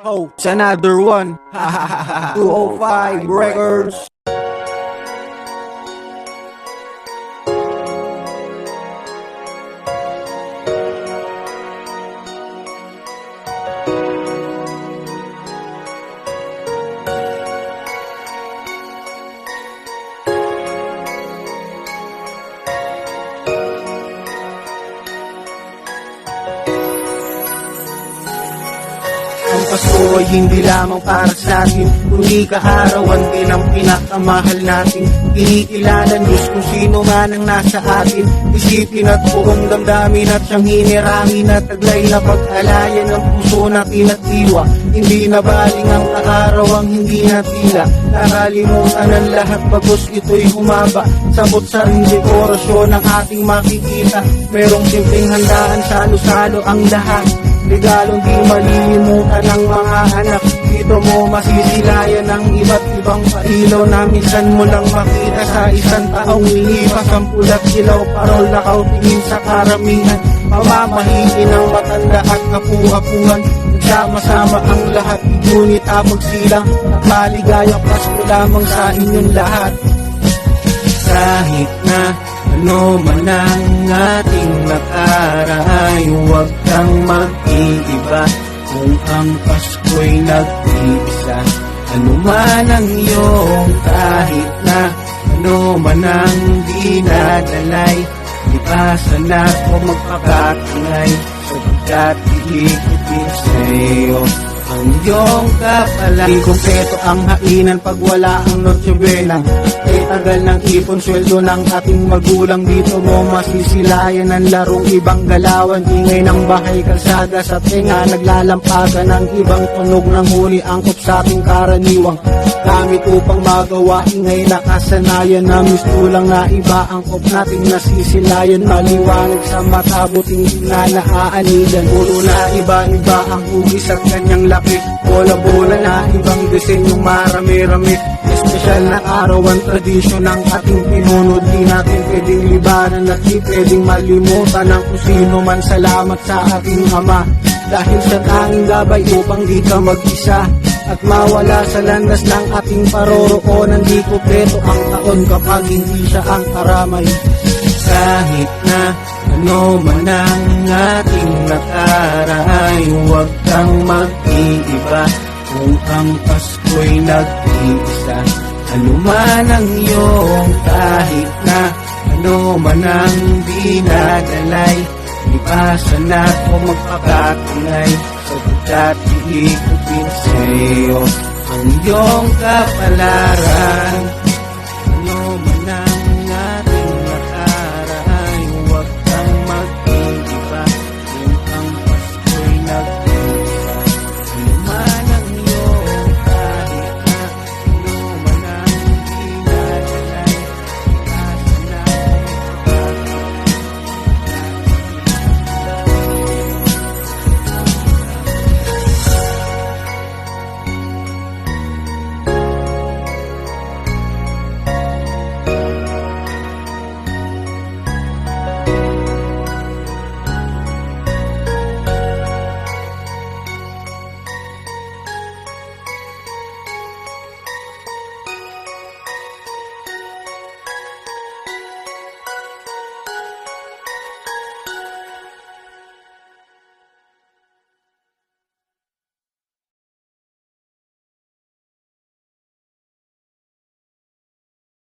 Oh, it's another one. 205 Records. Ang Pasko ay hindi lamang para sa atin, kundi kaarawan din ang pinakamahal natin. Kinikilala Diyos kung sino man ang nasa atin. Isipin at buong damdamin at siyang hinirangin at taglay na pag-alayan ng puso natin at diwa. Hindi na baling ang kaarawang hindi natila. Nakalimutan ang lahat bagos ito'y humaba. Sabot sa ring dekorasyon ang ating makikita. Merong simpleng handaan, salo-salo ang lahat. Regalong di malilimutan ng mga anak. Dito mo masisilayan ng iba't ibang pailaw na minsan mo lang makita sa isang taong lilipas. Ang pulat silaw, parol na kautingin sa karamihan. Pamamahiin ng matanda at kapu-apuhan. Nagsama-sama ang lahat, ngunit abag silang at maligayang Pasko lamang sa inyong lahat. Kahit na ano man ang ating nakaray, huwag kang mag-iiba. Kung ang Pasko'y nag-iisa, ano man ang iyong kahit na ano man ang dinadalay, ipasan na o magpakatangay, sapagkat iikutin sa'yo ang iyong kapalan. Di kumpleto ang hainan pag wala ang Noche Buena. Ay tagal ng ipon, sweldo ng ating magulang. Dito mo masisilayan ang larong ibang galawan. Ingay ng bahay, kalsada sa tenga, naglalampagan ng ibang tunog ng huli. Angkop sa ating karaniwang gamit upang magawa ingay na kasanayan. Na mistulang na iba angkop nating nasisilayan. Maliwanag sa mata, buting na naaanigan. Puro na iba-iba ang hugis at kanyang laki. Bola-bola na ibang disenyong marami-rami. Espesyal na araw ang tradisyon ng ating pinuno. Di natin pwedeng libanan at di pwedeng malimutan ang kung sino man. Salamat sa ating Ama, dahil sa tanging gabay upang di ka mag-isa at mawala sa landas ng ating paroroonan. Di kumpleto ang taon kapag hindi siya ang karamay. Kahit na ano man ang ating nakaray, huwag kang mag-iiba. Kung ang Pasko'y nag-iisa, ano man ang iyong kahit na ano man ang dinadalay, ipasan na o magpakatangay, sapagkat iikutin sa'yo ang iyong kapalaran. Ano man ang